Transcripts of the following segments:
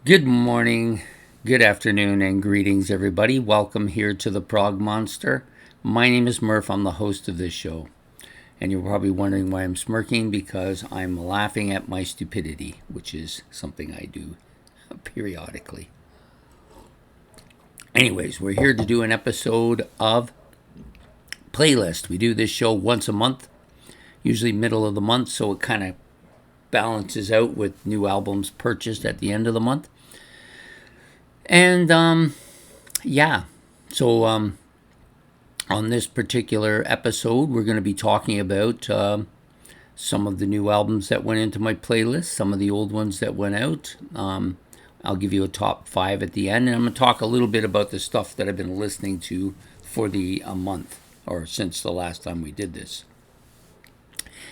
Good morning, good afternoon, and greetings, everybody. Welcome here to the Prog Monster. My name is Murph. I'm the host of this show. And you're probably wondering why I'm smirking because I'm laughing at my stupidity, which is something I do periodically. Anyways, we're here to do an episode of Playlist. We do this show once a month, usually middle of the month, so it kind of balances out with new albums purchased at the end of the month. And yeah, so on this particular episode, we're going to be talking about some of the new albums that went into my playlist, some of the old ones that went out. I'll give you a top five at the end, and I'm going to talk a little bit about the stuff that I've been listening to for the a month or since the last time we did this.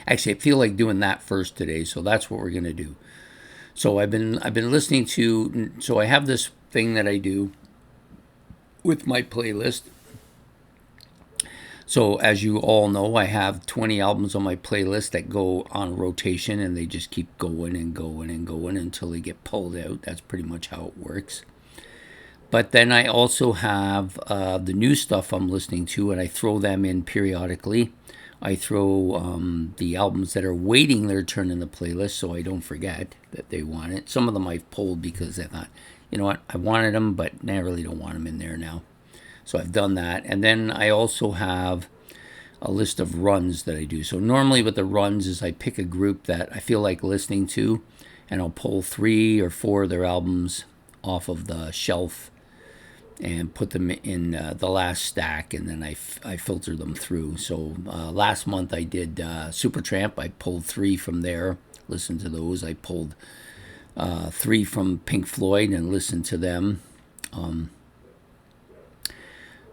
Actually, I feel like doing that first today, so that's what we're going to do. So I've been listening to. So I have this thing that I do with my playlist. So as you all know, I have 20 albums on my playlist that go on rotation, and they just keep going and going and going until they get pulled out. That's pretty much how it works. But then I also have the new stuff I'm listening to, and I throw them in periodically. I throw the albums that are waiting their turn in the playlist so I don't forget that they want it. Some of them I've pulled because I thought, you know what, I wanted them, but I really don't want them in there now. So I've done that. And then I also have a list of runs that I do. So normally with the runs is I pick a group that I feel like listening to, and I'll pull 3 or 4 of their albums off of the shelf and put them in the last stack, and then I filter them through. So last month I did Supertramp. I pulled 3 from there, listened to those. I pulled 3 from Pink Floyd and listened to them.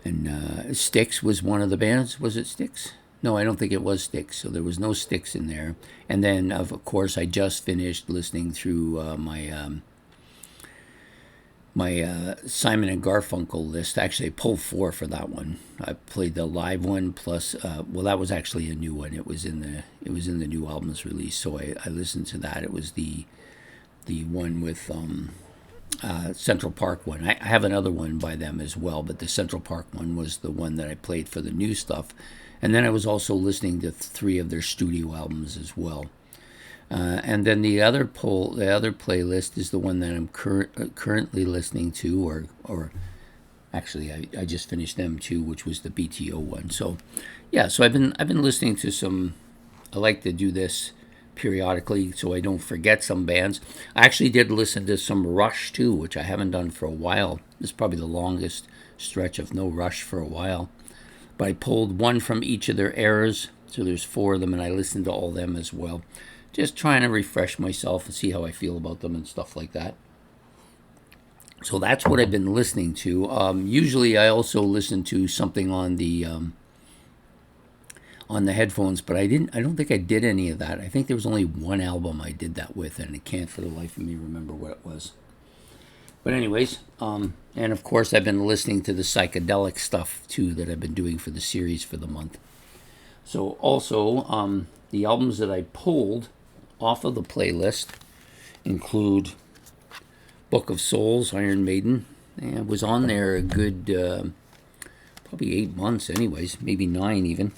And Styx was one of the bands. Was it Styx? No, I don't think it was Styx. So there was no Styx in there. And then, of course, I just finished listening through my Simon and Garfunkel list. Actually, I pulled 4 for that one. I played the live one plus. Well, that was actually a new one. It was in the new album's release. So I listened to that. It was the one with Central Park one. I have another one by them as well, but the Central Park one was the one that I played for the new stuff. And then I was also listening to 3 of their studio albums as well. And then the other playlist is the one that I'm currently listening to, or actually I just finished them too, which was the BTO one. So yeah, so I've been listening to some. I like to do this periodically so I don't forget some bands. I actually did listen to some Rush too, which I haven't done for a while. This is probably the longest stretch of no Rush for a while. But I pulled 1 from each of their eras, so there's 4 of them, and I listened to all of them as well. Just trying to refresh myself and see how I feel about them and stuff like that. So that's what I've been listening to. Usually I also listen to something on the headphones, but I don't think I did any of that. I think there was only one album I did that with, and I can't for the life of me remember what it was. But anyways, and of course I've been listening to the psychedelic stuff too that I've been doing for the series for the month. So also the albums that I pulled off of the playlist include Book of Souls, Iron Maiden. And it was on there a good probably 8 months anyways, maybe 9 even.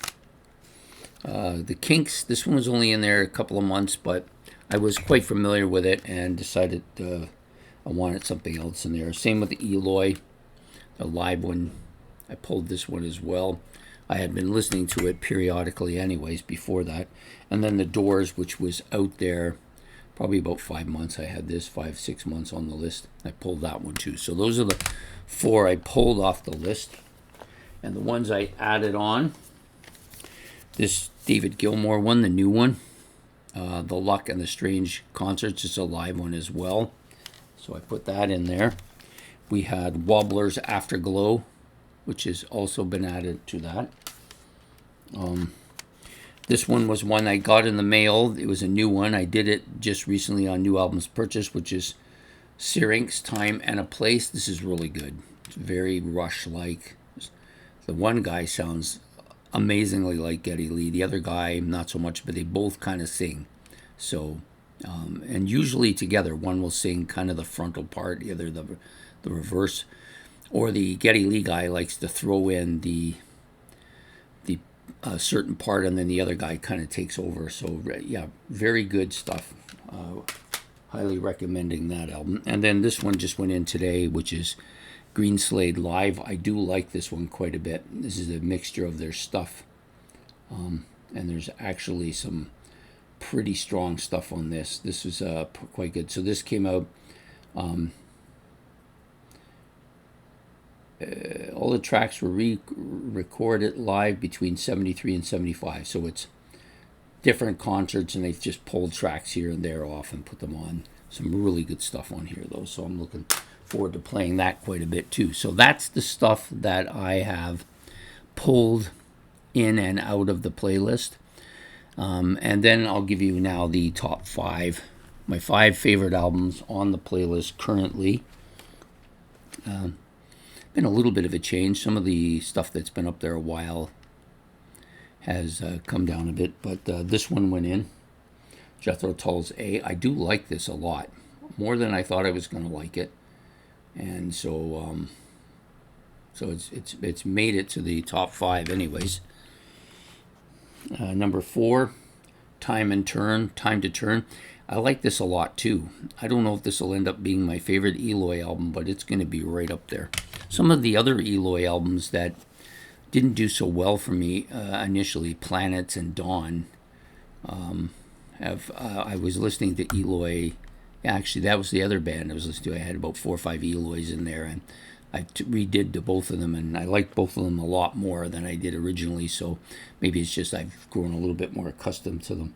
The Kinks, this one was only in there a couple of months, but I was quite familiar with it and decided I wanted something else in there. Same with the Eloy, the live one. I pulled this one as well. I had been listening to it periodically anyways before that. And then the Doors, which was out there probably about 5 months. I had this 5-6 months on the list. I pulled that one too. So those are the 4 I pulled off the list. And the ones I added on, this David Gilmour one, the new one, The Luck and the Strange Concerts, is a live one as well. So I put that in there. We had Wobbler's Afterglow, which has also been added to that. This one was one I got in the mail. It was a new one. I did it just recently on New Albums Purchased, which is Syrinx, Time and a Place. This is really good. It's very Rush-like. The one guy sounds amazingly like Geddy Lee. The other guy, not so much, but they both kind of sing. So And usually together. One will sing kind of the frontal part, either the reverse, or the Geddy Lee guy likes to throw in the certain part, and then the other guy kind of takes over. So yeah, very good stuff. Highly recommending that album. And then this one just went in today, which is Green Slade Live. I do like this one quite a bit. This is a mixture of their stuff, and there's actually some pretty strong stuff on this. This was quite good. So this came out. All the tracks were recorded live between 73 and 75. So it's different concerts, and they've just pulled tracks here and there off and put them on. Some really good stuff on here, though. So I'm looking forward to playing that quite a bit, too. So that's the stuff that I have pulled in and out of the playlist. And then I'll give you now the top 5, my 5 favorite albums on the playlist currently. Been a little bit of a change. Some of the stuff that's been up there a while has come down a bit, but this one went in. Jethro Tull's A. I do like this a lot, more than I thought I was going to like it, and so it's made it to the top 5 anyways. Number 4, Time to Turn. I like this a lot too. I don't know if this will end up being my favorite Eloy album, but it's going to be right up there. Some of the other Eloy albums that didn't do so well for me initially, Planets and Dawn, I was listening to Eloy. Actually, that was the other band I was listening to. I had about 4 or 5 Eloys in there, and I redid both of them, and I liked both of them a lot more than I did originally, so maybe it's just I've grown a little bit more accustomed to them.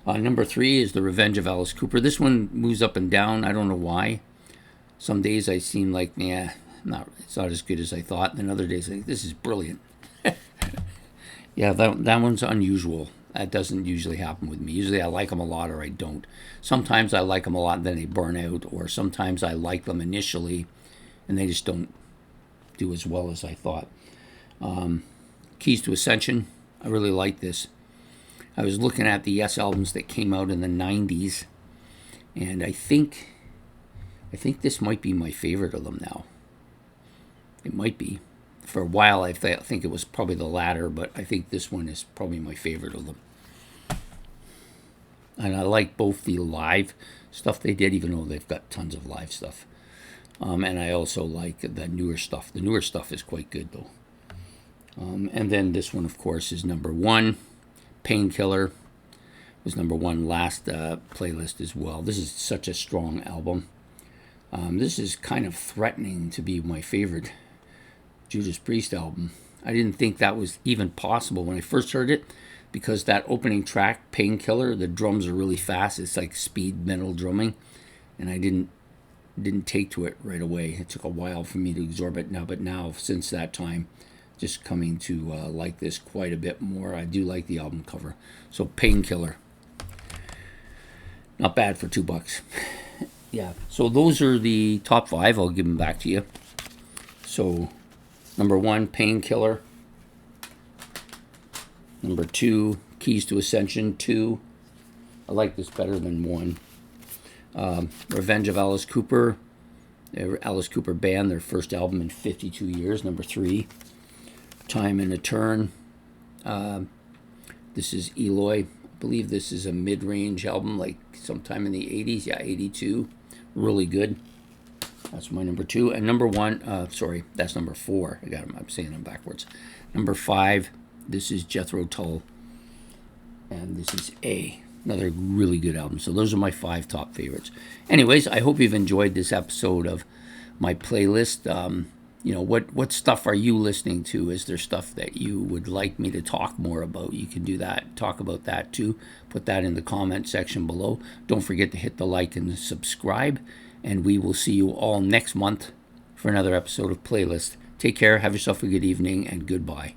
Number 3 is The Revenge of Alice Cooper. This one moves up and down. I don't know why. Some days I seem like, it's not as good as I thought, and then other days I think, this is brilliant. Yeah, that one's unusual. That doesn't usually happen with me. Usually I like them a lot or I don't. Sometimes I like them a lot and then they burn out, or sometimes I like them initially and they just don't do as well as I thought. Keys to Ascension. I really like this. I was looking at the Yes albums that came out in the 90s, and I think this might be my favorite of them now. It might be. For a while, I think it was probably the latter, but I think this one is probably my favorite of them. And I like both the live stuff they did, even though they've got tons of live stuff. And I also like the newer stuff. The newer stuff is quite good, though. And then this one, of course, is number 1. Painkiller was number 1 last playlist as well. This is such a strong album. This is kind of threatening to be my favorite Judas Priest album. I didn't think that was even possible when I first heard it, because that opening track, Painkiller, the drums are really fast. It's like speed metal drumming, and I didn't take to it right away. It took a while for me to absorb it now, but now, since that time, just coming to like this quite a bit more. I do like the album cover. So Painkiller, not bad for $2. Yeah, so those are the top 5. I'll give them back to you. So number 1, Painkiller. Number 2, Keys to Ascension 2. I like this better than 1. Revenge of Alice Cooper. Alice Cooper Band, their first album in 52 years. Number 3. Time and a Turn. This is Eloy. I believe this is a mid-range album, like sometime in the 80s. Yeah, 82. Really good. That's my number 2. And number 1, sorry, that's number 4. I'm saying them backwards. Number 5, this is Jethro Tull. And this is A. Another really good album. So those are my 5 top favorites. Anyways, I hope you've enjoyed this episode of my playlist. What stuff are you listening to? Is there stuff that you would like me to talk more about? You can do that. Talk about that too. Put that in the comment section below. Don't forget to hit the like and subscribe. And we will see you all next month for another episode of Playlist. Take care. Have yourself a good evening, and goodbye.